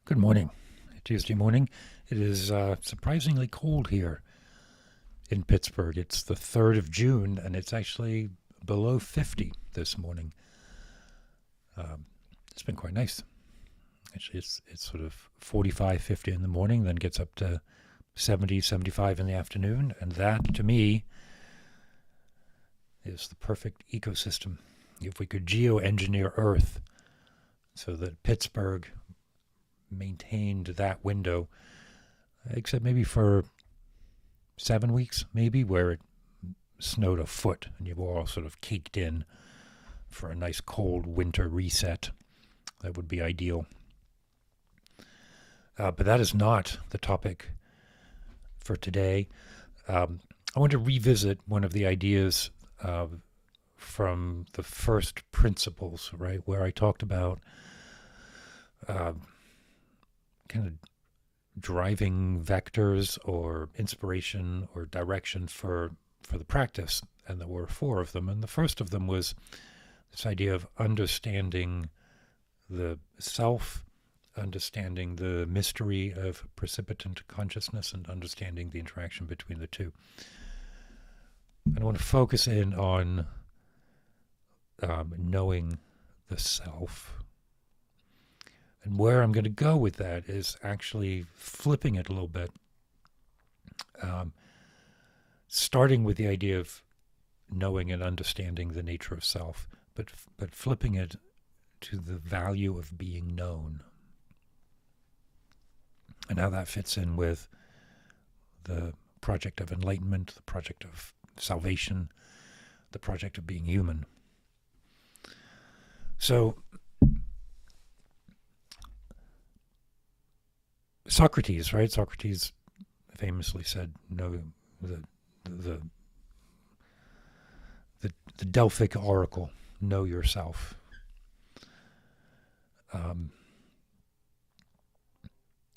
Good morning. Tuesday morning. It is surprisingly cold here in Pittsburgh. It's the 3rd of June, and it's actually below 50 this morning. It's been quite nice. Actually, it's sort of 45, 50 in the morning, then gets up to 70, 75 in the afternoon, and that, to me, is the perfect ecosystem. If we could geoengineer Earth so that Pittsburgh maintained that window, except maybe for 7 weeks, maybe, where it snowed a foot and you were all sort of caked in for a nice cold winter reset. That would be ideal. But that is not the topic for today. I want to revisit one of the ideas from the first principles, right, where I talked about kind of driving vectors or inspiration or direction for the practice. And there were 4 of them. And the first of them was this idea of understanding the self, understanding the mystery of precipitant consciousness, and understanding the interaction between the two. And I want to focus in on knowing the self. And where I'm going to go with that is actually flipping it a little bit, starting with the idea of knowing and understanding the nature of self, but flipping it to the value of being known, and how that fits in with the project of enlightenment, the project of salvation, the project of being human. So Socrates, right? Socrates famously said, "No, the Delphic oracle, know yourself."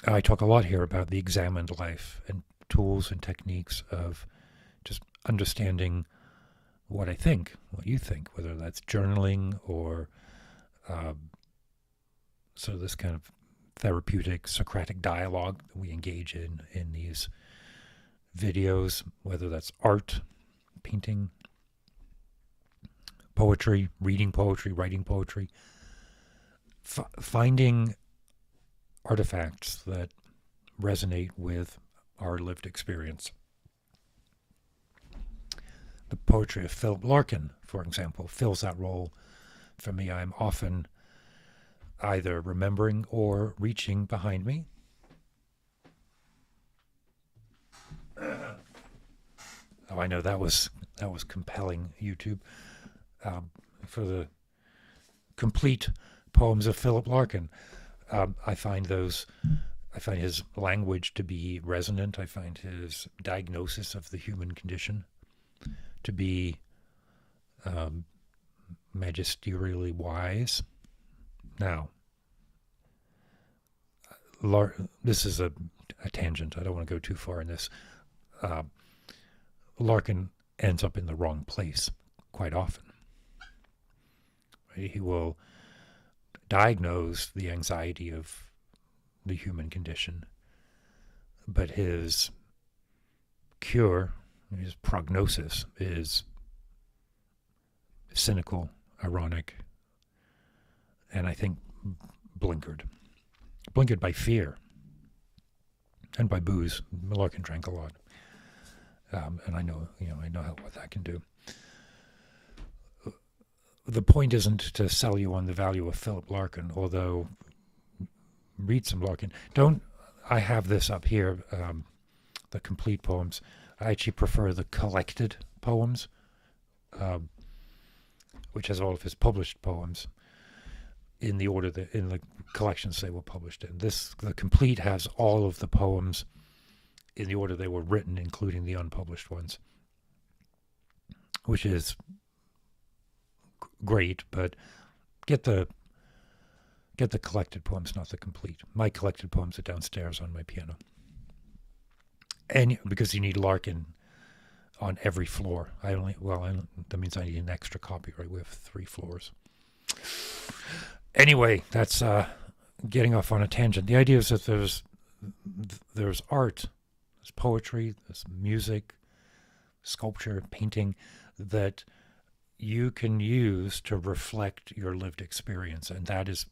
I talk a lot here about the examined life and tools and techniques of just understanding what I think, what you think, whether that's journaling or so this kind of therapeutic Socratic dialogue that we engage in these videos, whether that's art, painting, poetry, reading poetry, writing poetry, finding artifacts that resonate with our lived experience. The poetry of Philip Larkin, for example, fills that role for me. I'm often either remembering or reaching behind me. Oh, I know that was compelling, YouTube. For the complete poems of Philip Larkin, I find his language to be resonant. I find his diagnosis of the human condition to be magisterially wise. Now, this is a tangent. I don't want to go too far in this. Larkin ends up in the wrong place quite often. He will diagnose the anxiety of the human condition, but his cure, his prognosis, is cynical, ironic, and I think blinkered by fear and by booze. Larkin drank a lot, and I know what that can do. The point isn't to sell you on the value of Philip Larkin, although read some Larkin. I have this up here, the complete poems. I actually prefer the collected poems, which has all of his published poems in the order that in the collections they were published in. The complete has all of the poems in the order they were written, including the unpublished ones, which is great, but get the collected poems, not the complete. My collected poems are downstairs on my piano. And because you need Larkin on every floor. That means I need an extra copy, right? We have 3 floors. Anyway, that's getting off on a tangent. The idea is that there's art, there's poetry, there's music, sculpture, painting that you can use to reflect your lived experience, and that is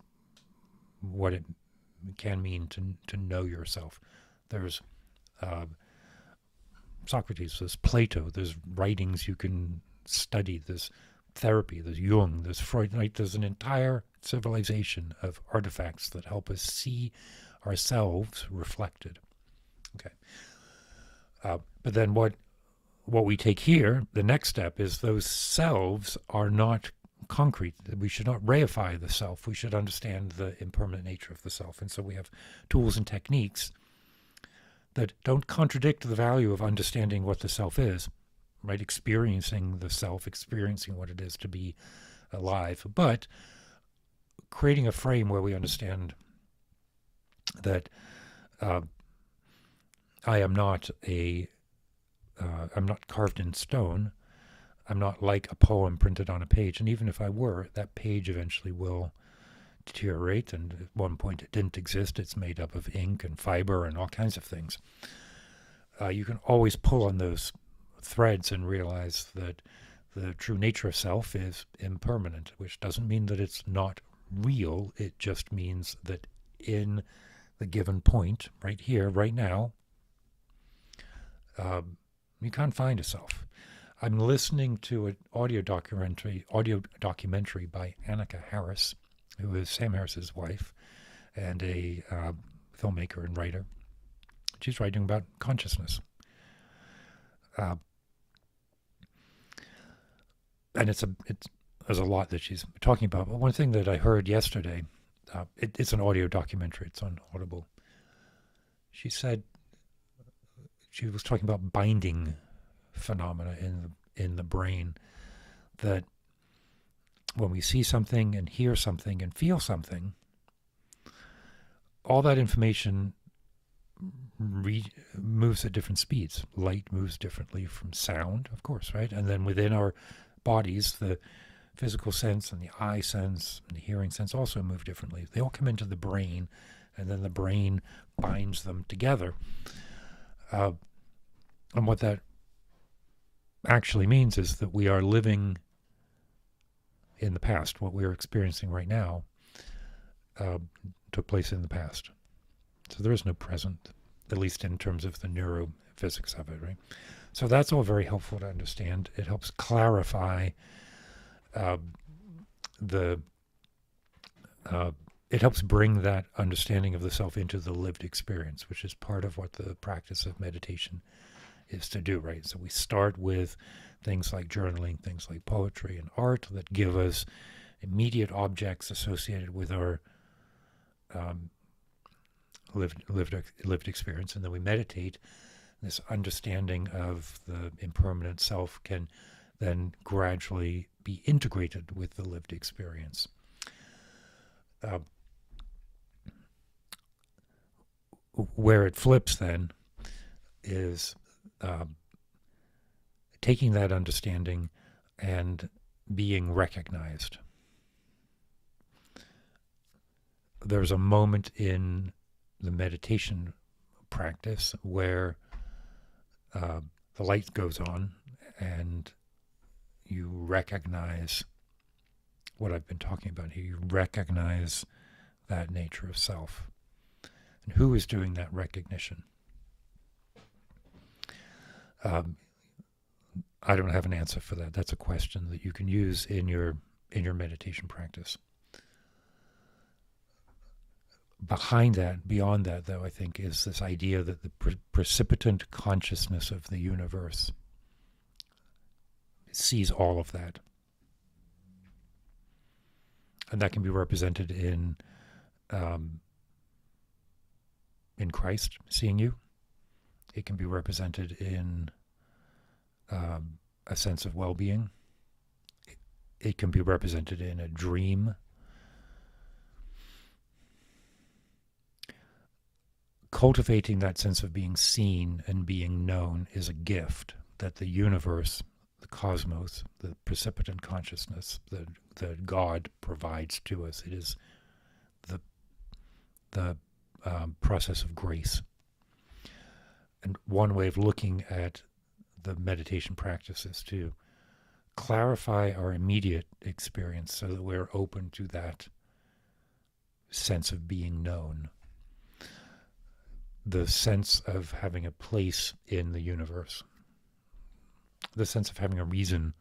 what it can mean to know yourself. There's Socrates, there's Plato, there's writings you can study, there's therapy, there's Jung, there's Freud. Right? There's an entire civilization of artifacts that help us see ourselves reflected. Okay, but then what we take here, the next step, is those selves are not concrete. We should not reify the self. We should understand the impermanent nature of the self. And so we have tools and techniques that don't contradict the value of understanding what the self is, right? Experiencing the self, experiencing what it is to be alive, but creating a frame where we understand that I am not I'm not carved in stone. I'm not like a poem printed on a page. And even if I were, that page eventually will deteriorate. And at one point it didn't exist. It's made up of ink and fiber and all kinds of things. You can always pull on those threads and realize that the true nature of self is impermanent, which doesn't mean that it's not real. It just means that in the given point, right here, right now, you can't find a self. I'm listening to an audio documentary by Annika Harris, who is Sam Harris's wife and a filmmaker and writer. She's writing about consciousness. And there's a lot that she's talking about. But one thing that I heard yesterday, it's an audio documentary. It's on Audible. She said, she was talking about binding phenomena in the brain, that when we see something and hear something and feel something, all that information moves at different speeds. Light moves differently from sound, of course, right? And then within our bodies, the physical sense and the eye sense and the hearing sense also move differently. They all come into the brain, and then the brain binds them together. And what that actually means is that we are living in the past. What we are experiencing right now took place in the past. So there is no present, at least in terms of the neurophysics of it, right? So that's all very helpful to understand. It helps clarify it helps bring that understanding of the self into the lived experience, which is part of what the practice of meditation is to do, right? So we start with things like journaling, things like poetry and art that give us immediate objects associated with our lived experience, and then we meditate. This understanding of the impermanent self can then gradually be integrated with the lived experience. Where it flips then is taking that understanding and being recognized. There's a moment in the meditation practice where the light goes on and you recognize what I've been talking about here. You recognize that nature of self. And who is doing that recognition? I don't have an answer for that. That's a question that you can use in your meditation practice. Behind that, beyond that, though, I think, is this idea that the precipitant consciousness of the universe sees all of that. And that can be represented in Christ seeing you. It can be represented in a sense of well-being. It can be represented in a dream. Cultivating that sense of being seen and being known is a gift that the universe, the cosmos, the precipitant consciousness, that God provides to us. It is the process of grace. And one way of looking at the meditation practice is to clarify our immediate experience so that we're open to that sense of being known, the sense of having a place in the universe, the sense of having a reason,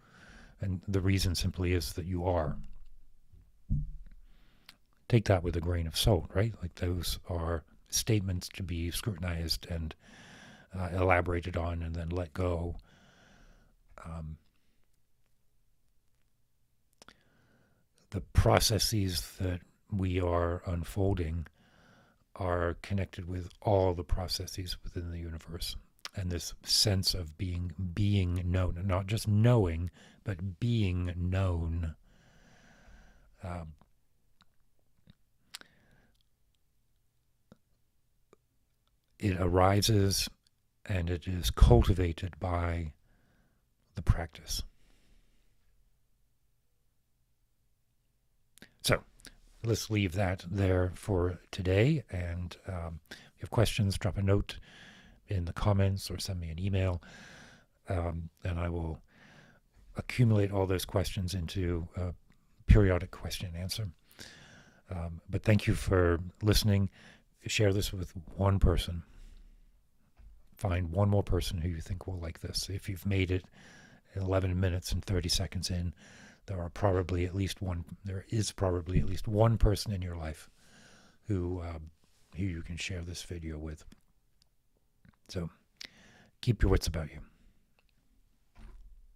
and the reason simply is that you are. Take that with a grain of salt, right? Like those are statements to be scrutinized and elaborated on and then let go. The processes that we are unfolding are connected with all the processes within the universe. And this sense of being known, not just knowing, but being known. It arises and it is cultivated by the practice. So let's leave that there for today. And if you have questions, drop a note in the comments or send me an email. And I will accumulate all those questions into a periodic question and answer. But thank you for listening. Share this with one person. Find one more person who you think will like this. If you've made it 11 minutes and 30 seconds in, there is probably at least one person in your life who you can share this video with. So keep your wits about you.